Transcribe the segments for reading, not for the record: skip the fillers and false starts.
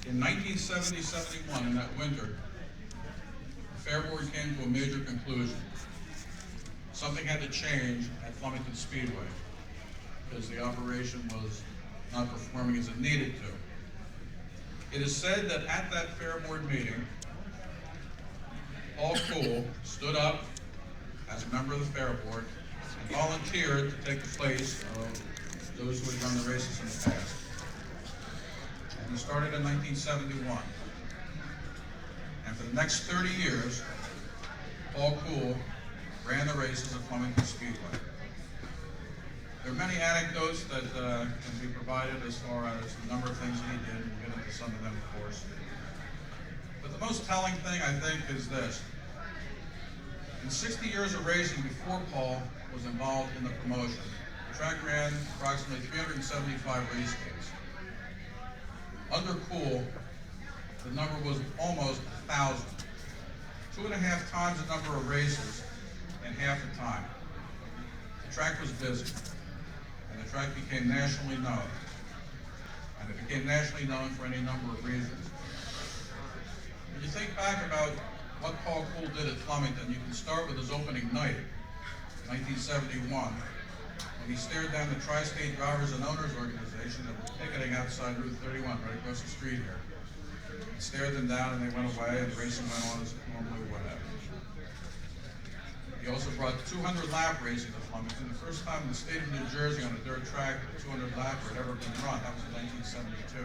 In 1970-71, in that winter, the Fair Board came to a major conclusion. Something had to change at Flemington Speedway because the operation was not performing as it needed to. It is said that at that Fair Board meeting, Kuhl stood up as a member of the Fair Board and volunteered to take the place of those who had run the races in the past. And he started in 1971. And for the next 30 years, Kuhl ran the races at Flemington Speedway. There are many anecdotes that can be provided as far as the number of things that he did. We'll get into some of them, of course. But the most telling thing, I think, is this. In 60 years of racing before Paul was involved in the promotion, the track ran approximately 375 race days. Under Kuhl, the number was almost 1,000. 2.5 times the number of races in half the time. The track was busy, and the track became nationally known. And it became nationally known for any number of reasons. When you think back about what Paul Kuhl did at Flemington, you can start with his opening night in 1971, when he stared down the Tri-State Drivers and Owners Organization that was picketing outside Route 31, right across the street here. He stared them down and they went away, and the racing went on as it normally would have. He also brought 200 lap racing to Flemington, the first time in the state of New Jersey on a dirt track that a 200 lapper had ever been run. That was in 1972.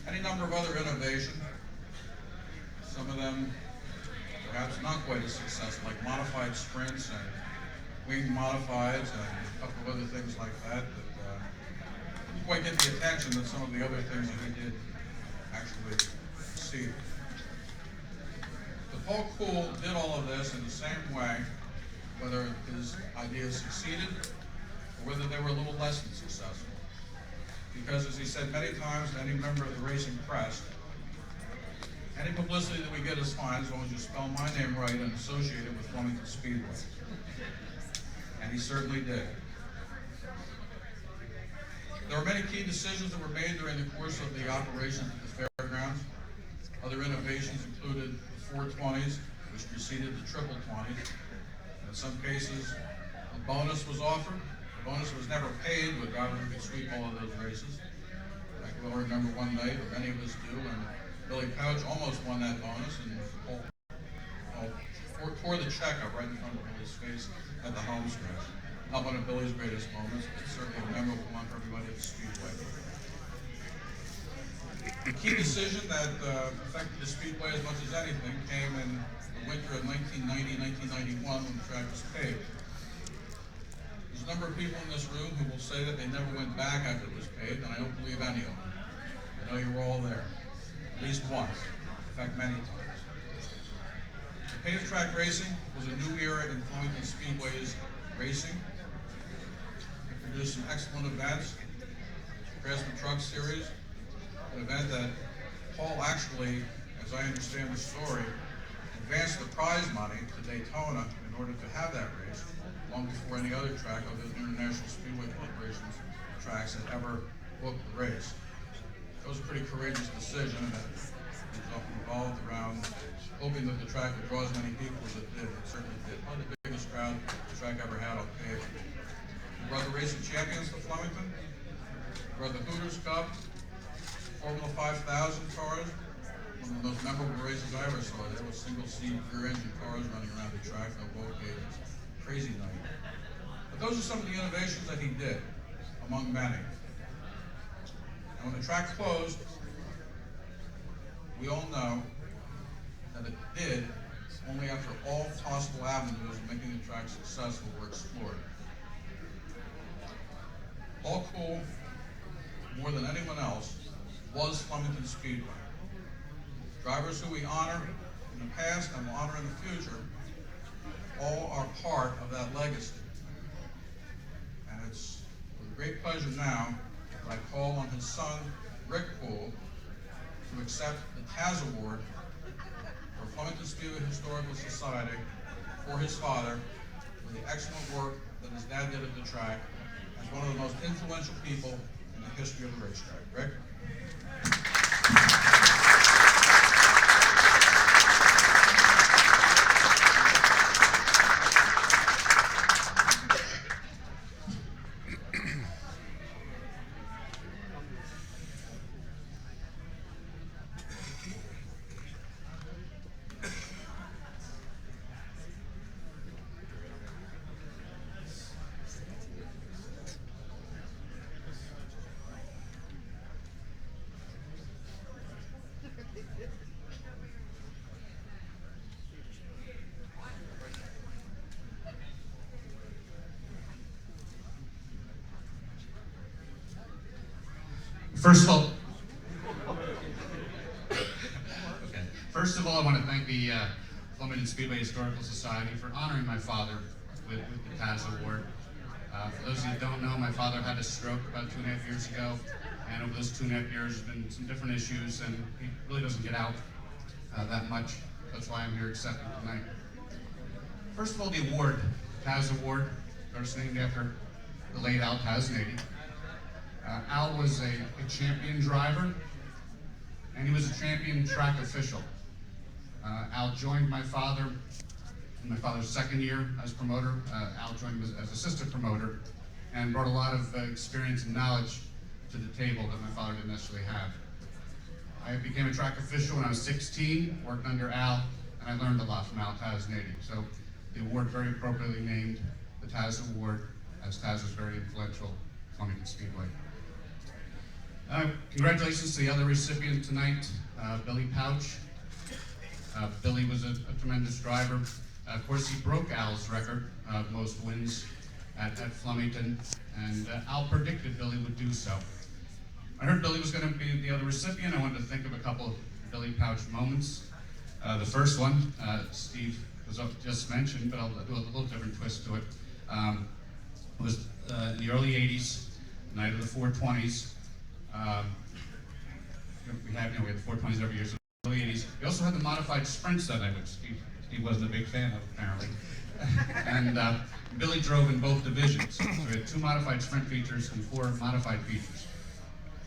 Any number of other innovations, some of them perhaps not quite as successful, like modified sprints and wing modifieds and a couple of other things like that didn't quite get the attention that some of the other things that he did actually received. But Paul Kuhl did all of this in the same way, whether his ideas succeeded or whether they were a little less than successful. Because, as he said many times to any member of the racing press, any publicity that we get is fine as long as you spell my name right and associate it with Flemington Speedway. And he certainly did. There were many key decisions that were made during the course of the operations at the fairgrounds. Other innovations included the 420s, which preceded the triple 20s. In some cases, a bonus was offered. The bonus was never paid, but drivers could sweep all of those races. I can well remember one night, but many of us do, and Billy Pouch almost won that bonus, and tore the check up right in front of Billy's face at the home stretch. Not one of Billy's greatest moments, but certainly a memorable one for everybody at the Speedway. The key decision that affected the Speedway as much as anything came in the winter of 1990-1991 when the track was paved. There's a number of people in this room who will say that they never went back after it was paved, and I don't believe any of them. I know you were all there, at least once, in fact many times. The paved track racing was a new era in Flemington Speedway's racing. It produced some excellent events. The Craftsman Truck Series, an event that Paul actually, as I understand the story, advanced the prize money to Daytona in order to have that race, long before any other track other than International Speedway Corporation's tracks had ever booked the race. It was a pretty courageous decision that was often revolved around hoping that the track would draw as many people as it did. It certainly did. Probably the biggest crowd the track ever had on pavement. We brought the racing champions to Flemington. We brought the Hooters Cup, Formula 5000 cars, one of the most memorable races I ever saw. There was single-seat rear-engine cars running around the track, no boat gauges. Crazy night. But those are some of the innovations that he did, among many. And when the track closed, we all know that it did only after all possible avenues of making the track successful were explored. Paul Kuhl, more than anyone else, was Flemington Speedway. Drivers who we honor in the past and will honor in the future all are part of that legacy. And it's with great pleasure now that I call on his son, Rick Kuhl, to accept the Taz Award for Flemington Speedway Historical Society for his father for the excellent work that his dad did at the track as one of the most influential people in the history of the racetrack. Rick? First of all, I want to thank the Flemington Speedway Historical Society for honoring my father with the Taz Award. For those of you who don't know, my father had a stroke about 2.5 years ago, and over those 2.5 years, there's been some different issues, and he really doesn't get out that much. That's why I'm here accepting tonight. First of all, the award, Taz Award, of course, named after the late Al Taznady. Al was a champion driver, and he was a champion track official. Al joined my father in my father's second year as promoter. Al joined as assistant promoter and brought a lot of experience and knowledge to the table that my father didn't necessarily have. I became a track official when I was 16, worked under Al, and I learned a lot from Al Taznady. So the award very appropriately named the Taz Award, as Taz was very influential in Flemington Speedway. Congratulations to the other recipient tonight, Billy Pouch. Billy was a tremendous driver. Of course, he broke Al's record of most wins at Flemington, and Al predicted Billy would do so. I heard Billy was going to be the other recipient. I wanted to think of a couple of Billy Pouch moments. The first one, Steve was just mentioned, but I'll do a little different twist to it. Was in the early 80s, night of the 420s. We had the 420s every year, so early 80s. We also had the modified sprints that night, which Steve wasn't a big fan of, apparently. And Billy drove in both divisions. So we had 2 modified sprint features and 4 modified features.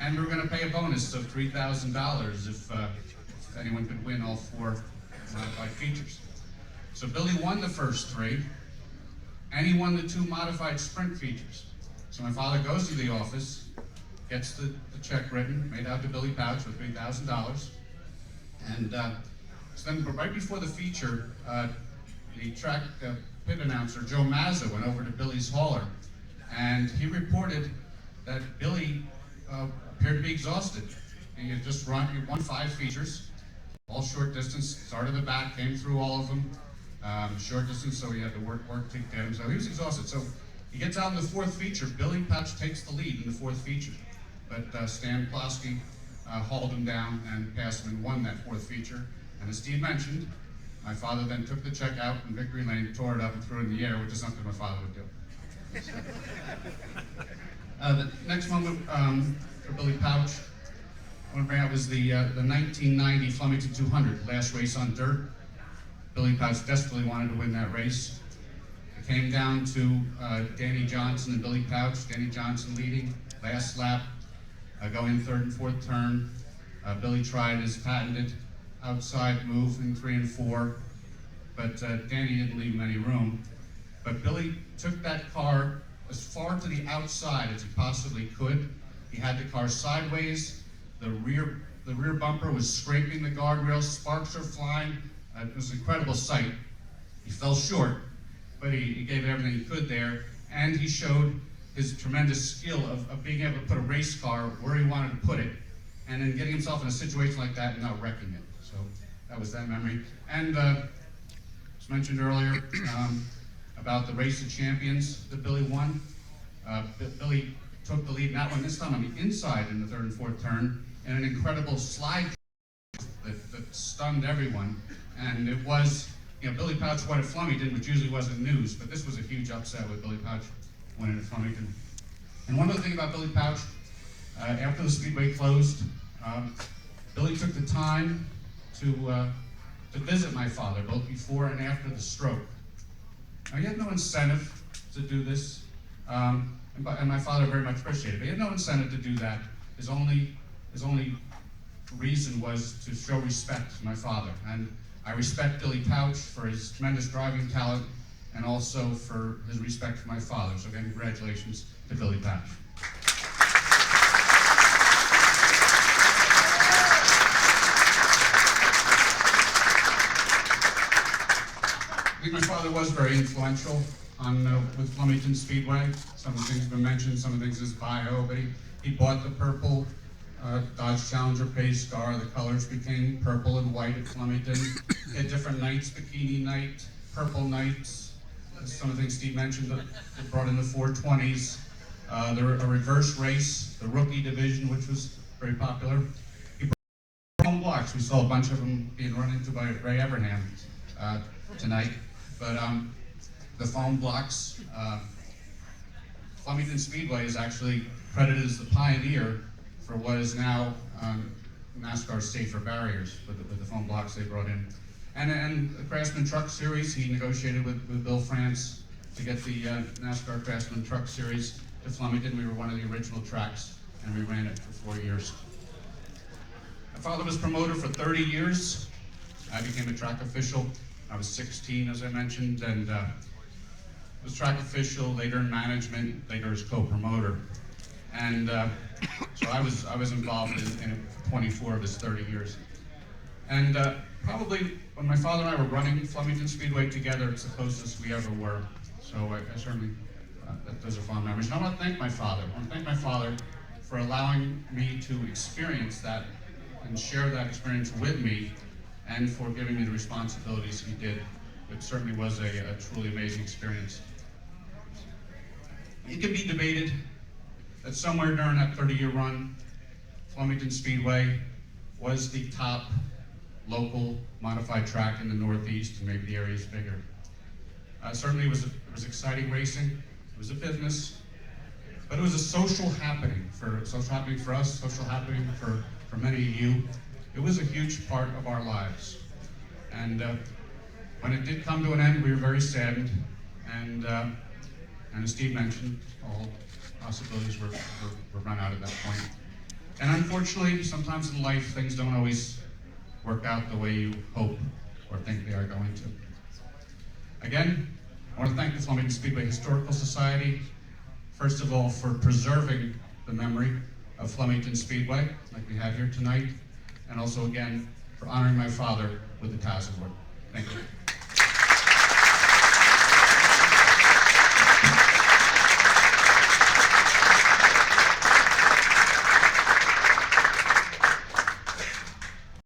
And we were going to pay a bonus of $3,000 if anyone could win all 4 modified features. So Billy won the first 3, and he won the 2 modified sprint features. So my father goes to the office, gets the check written, made out to Billy Pouch for $3,000. And so then right before the feature, the track pit announcer, Joe Mazza, went over to Billy's hauler, and he reported that Billy appeared to be exhausted. He had just won 5 features, all short distance, started the back, came through all of them, short distance, so he had to work to get him. So he was exhausted. So he gets out in the 4th feature. Billy Pouch takes the lead in the 4th feature, but Stan Plosky hauled him down and passed him and won that 4th feature. And as Steve mentioned, my father then took the check out in Victory Lane, tore it up, and threw it in the air, which is something my father would do. The next moment for Billy Pouch, I want to bring up is the 1990 Flemington 200, last race on dirt. Billy Pouch desperately wanted to win that race. It came down to Danny Johnson and Billy Pouch. Danny Johnson leading, last lap, going 3rd and 4th turn. Billy tried his patented outside move in 3 and 4, but Danny didn't leave him any room. But Billy took that car as far to the outside as he possibly could. He had the car sideways. The rear bumper was scraping the guardrails. Sparks are flying. It was an incredible sight. He fell short, but he gave everything he could there, and he showed his tremendous skill of being able to put a race car where he wanted to put it, and then getting himself in a situation like that and not wrecking it. So that was that memory. And as mentioned earlier about the race of champions that Billy won. Billy took the lead in that one, this time on the inside in the 3rd and 4th turn, in an incredible slide that stunned everyone. And it was, Billy Pouch won at Flemington, which usually wasn't news, but this was a huge upset with Billy Pouch winning at Flemington. And one other thing about Billy Pouch, after the Speedway closed, Billy took the time to visit my father, both before and after the stroke. Now, he had no incentive to do this. and my father very much appreciated it. But he had no incentive to do that. His only reason was to show respect to my father. And I respect Billy Pouch for his tremendous driving talent and also for his respect for my father. So again, congratulations to Billy Pouch. I think my father was very influential on with Flemington Speedway. Some of the things have been mentioned, some of the things in his bio, but he bought the purple Dodge Challenger Pace car. The colors became purple and white at Flemington. He had different nights, bikini night, purple nights. Some of the things Steve mentioned, they brought in the 420s. There were a reverse race, the rookie division, which was very popular. He brought home blocks. We saw a bunch of them being run into by Ray Evernham tonight. But the foam blocks, Flemington Speedway is actually credited as the pioneer for what is now NASCAR's safer barriers with the foam blocks they brought in. And the Craftsman Truck Series, he negotiated with Bill France to get the NASCAR Craftsman Truck Series to Flemington. We were one of the original tracks, and we ran it for 4 years. My father was promoter for 30 years. I became a track official. I was 16, as I mentioned, and was track official, later in management, later as co-promoter. And so I was involved in 24 of his 30 years. And probably when my father and I were running Flemington Speedway together, it's the closest we ever were. So I certainly, those are fond memories. And I want to thank my father. I want to thank my father for allowing me to experience that and share that experience with me, and for giving me the responsibilities he did. It certainly was a truly amazing experience. It can be debated that somewhere during that 30-year run, Flemington Speedway was the top local modified track in the Northeast, and maybe the area is bigger. Certainly it was exciting racing, it was a business, but it was a social happening for us, social happening for many of you. It was a huge part of our lives. And when it did come to an end, we were very saddened. And as Steve mentioned, all possibilities were run out at that point. And unfortunately, sometimes in life, things don't always work out the way you hope or think they are going to. Again, I want to thank the Flemington Speedway Historical Society, first of all, for preserving the memory of Flemington Speedway, like we have here tonight, and also, again, for honoring my father with the Taz Award. Thank you.